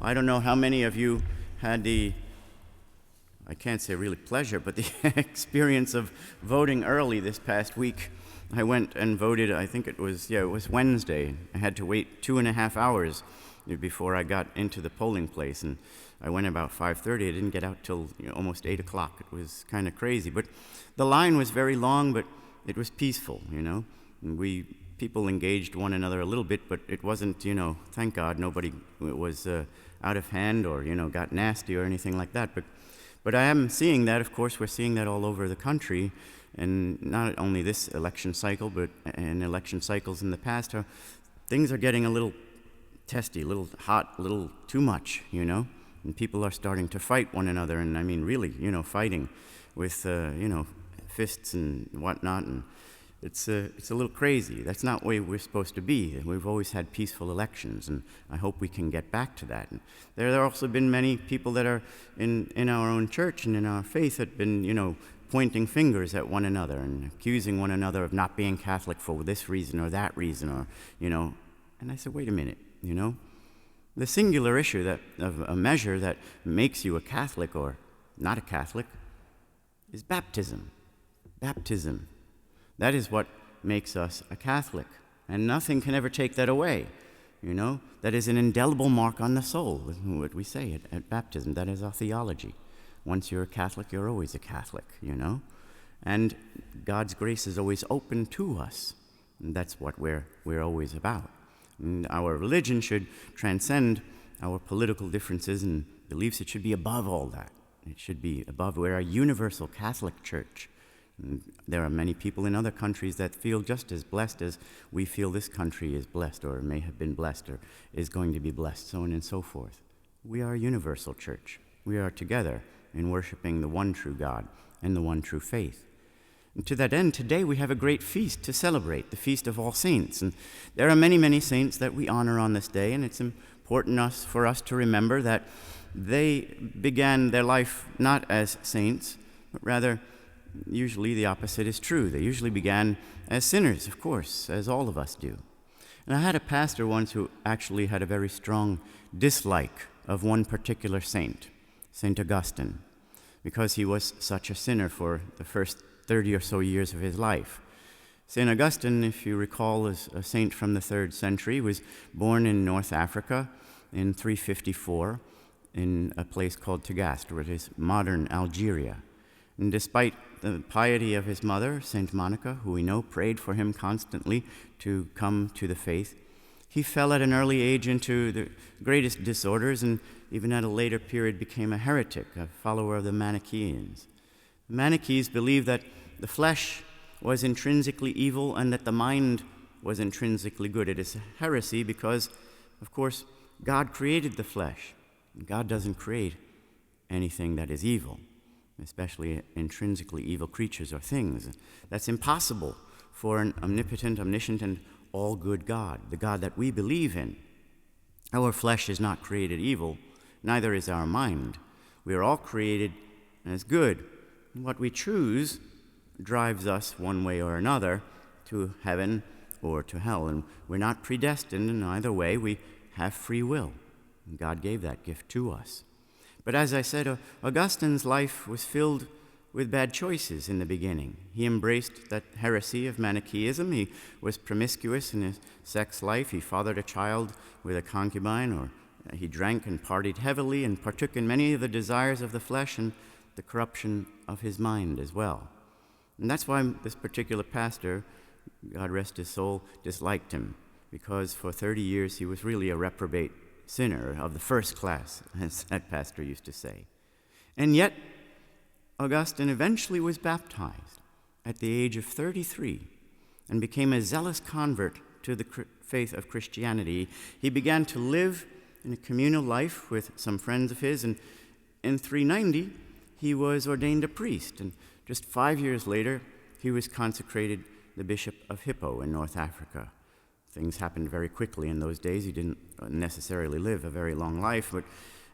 I don't know how many of you had I can't say really pleasure, but the experience of voting early this past week. I went and voted, I think it was Wednesday. I had to wait 2.5 hours before I got into the polling place, and I went about 5:30. I didn't get out till almost 8 o'clock. It was kind of crazy, but the line was very long, but it was peaceful, And people engaged one another a little bit, but it wasn't, thank God, nobody was out of hand or, got nasty or anything like that. But I am seeing that, of course, we're seeing that all over the country, and not only this election cycle, but in election cycles in the past, how things are getting a little testy, a little hot, a little too much, and people are starting to fight one another, and I mean really, fighting with, fists and whatnot, and it's a little crazy. That's not the way we're supposed to be. We've always had peaceful elections, and I hope we can get back to that. And there have also been many people that are in our own church and in our faith that have been, pointing fingers at one another and accusing one another of not being Catholic for this reason or that reason, or, And I said, wait a minute, The singular issue of a measure that makes you a Catholic or not a Catholic is baptism. Baptism. That is what makes us a Catholic, and nothing can ever take that away, That is an indelible mark on the soul, is what we say at baptism. That is our theology. Once you're a Catholic, you're always a Catholic, And God's grace is always open to us, and that's what we're always about. And our religion should transcend our political differences and beliefs. It should be above all that. It should be above. We're a universal Catholic church. And there are many people in other countries that feel just as blessed as we feel this country is blessed, or may have been blessed, or is going to be blessed, so on and so forth. We are a universal church. We are together in worshiping the one true God and the one true faith. And to that end, today we have a great feast to celebrate, the Feast of All Saints. And there are many, many saints that we honor on this day, and it's important for us to remember that they began their life not as saints, but rather, usually the opposite is true. They usually began as sinners, of course, as all of us do. And I had a pastor once who actually had a very strong dislike of one particular saint, St. Augustine, because he was such a sinner for the first 30 or so years of his life. St. Augustine, if you recall, is a saint from the 3rd century, was born in North Africa in 354 in a place called Tagaste, which is modern Algeria. And despite the piety of his mother, St. Monica, who we know prayed for him constantly to come to the faith, he fell at an early age into the greatest disorders, and even at a later period became a heretic, a follower of the Manichaeans. The Manichaeans believed that the flesh was intrinsically evil and that the mind was intrinsically good. It is a heresy because, of course, God created the flesh. God doesn't create anything that is evil, especially intrinsically evil creatures or things. That's impossible for an omnipotent, omniscient, and all-good God, the God that we believe in. Our flesh is not created evil, neither is our mind. We are all created as good. What we choose drives us one way or another to heaven or to hell, and we're not predestined in either way. We have free will. And God gave that gift to us. But as I said, Augustine's life was filled with bad choices in the beginning. He embraced that heresy of Manichaeism. He was promiscuous in his sex life. He fathered a child with a concubine, or he drank and partied heavily and partook in many of the desires of the flesh and the corruption of his mind as well. And that's why this particular pastor, God rest his soul, disliked him, because for 30 years he was really a reprobate sinner of the first class, as that pastor used to say. And yet, Augustine eventually was baptized at the age of 33 and became a zealous convert to the faith of Christianity. He began to live in a communal life with some friends of his, and in 390, he was ordained a priest, and just 5 years later, he was consecrated the Bishop of Hippo in North Africa. Things happened very quickly in those days. He didn't necessarily live a very long life,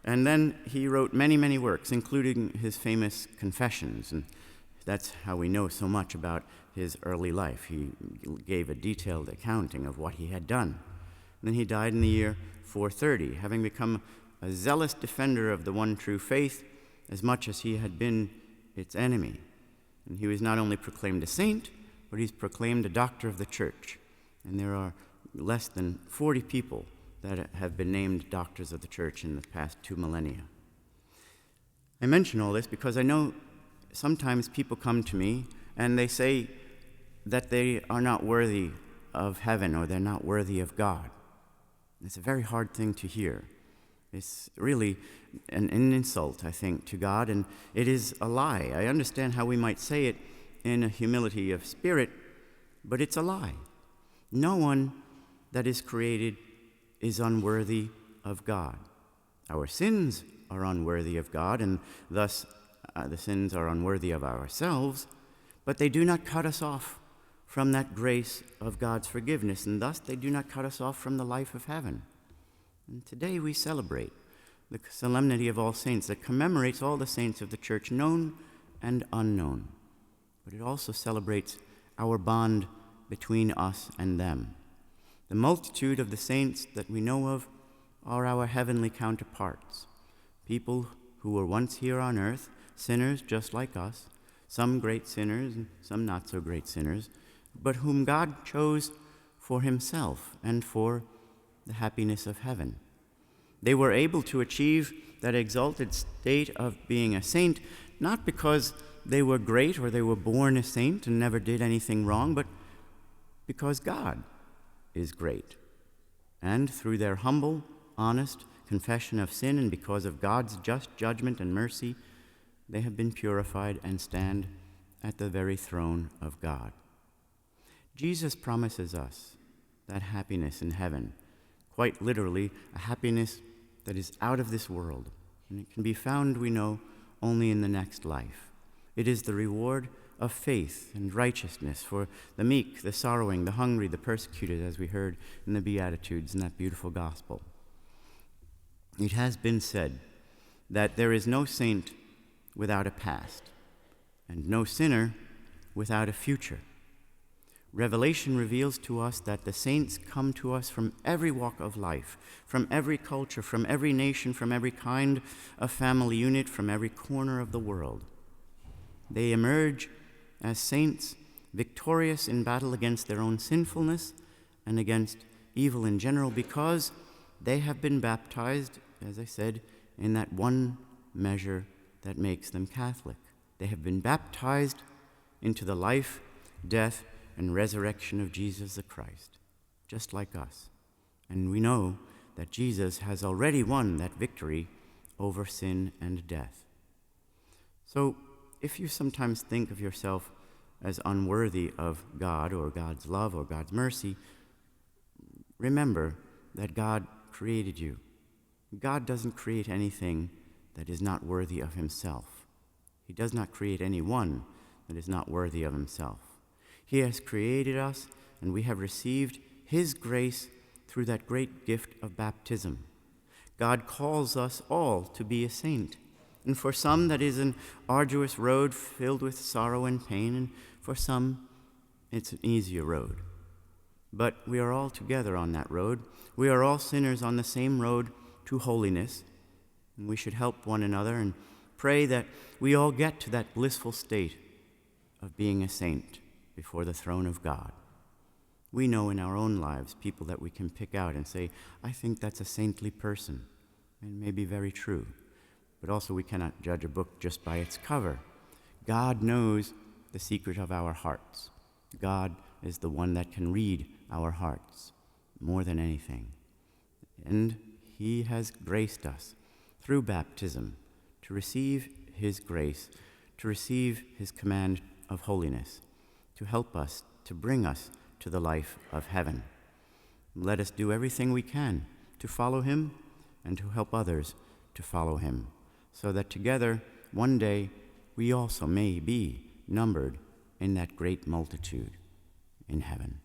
and then he wrote many, many works, including his famous Confessions, and that's how we know so much about his early life. He gave a detailed accounting of what he had done. And then he died in the year 430, having become a zealous defender of the one true faith, as much as he had been its enemy. And he was not only proclaimed a saint, but he's proclaimed a doctor of the church. And there are less than 40 people that have been named doctors of the church in the past 2 millennia. I mention all this because I know sometimes people come to me and they say that they are not worthy of heaven or they're not worthy of God. It's a very hard thing to hear. It's really an insult, I think, to God, and it is a lie. I understand how we might say it in a humility of spirit, but it's a lie. No one that is created is unworthy of God. Our sins are unworthy of God, and thus the sins are unworthy of ourselves, but they do not cut us off from that grace of God's forgiveness, and thus they do not cut us off from the life of heaven. And today we celebrate the Solemnity of All Saints that commemorates all the saints of the church, known and unknown. But it also celebrates our bond between us and them. The multitude of the saints that we know of are our heavenly counterparts, people who were once here on earth, sinners just like us, some great sinners and some not so great sinners, but whom God chose for himself and for the happiness of heaven. They were able to achieve that exalted state of being a saint, not because they were great or they were born a saint and never did anything wrong, but because God is great. And through their humble, honest confession of sin and because of God's just judgment and mercy, they have been purified and stand at the very throne of God. Jesus promises us that happiness in heaven, quite literally, a happiness that is out of this world, and it can be found, we know, only in the next life. It is the reward of faith and righteousness for the meek, the sorrowing, the hungry, the persecuted, as we heard in the Beatitudes in that beautiful gospel. It has been said that there is no saint without a past, and no sinner without a future. Revelation reveals to us that the saints come to us from every walk of life, from every culture, from every nation, from every kind of family unit, from every corner of the world. They emerge as saints, victorious in battle against their own sinfulness and against evil in general, because they have been baptized, as I said, in that one measure that makes them Catholic. They have been baptized into the life, death, and resurrection of Jesus the Christ, just like us. And we know that Jesus has already won that victory over sin and death. So if you sometimes think of yourself as unworthy of God or God's love or God's mercy, remember that God created you. God doesn't create anything that is not worthy of himself. He does not create anyone that is not worthy of himself. He has created us, and we have received his grace through that great gift of baptism. God calls us all to be a saint. And for some, that is an arduous road filled with sorrow and pain, and for some, it's an easier road. But we are all together on that road. We are all sinners on the same road to holiness, and we should help one another and pray that we all get to that blissful state of being a saint before the throne of God. We know in our own lives people that we can pick out and say, I think that's a saintly person, and it may be very true. But also we cannot judge a book just by its cover. God knows the secret of our hearts. God is the one that can read our hearts more than anything. And he has graced us through baptism to receive his grace, to receive his command of holiness, to help us, to bring us to the life of heaven. Let us do everything we can to follow him and to help others to follow him, so that together, one day, we also may be numbered in that great multitude in heaven.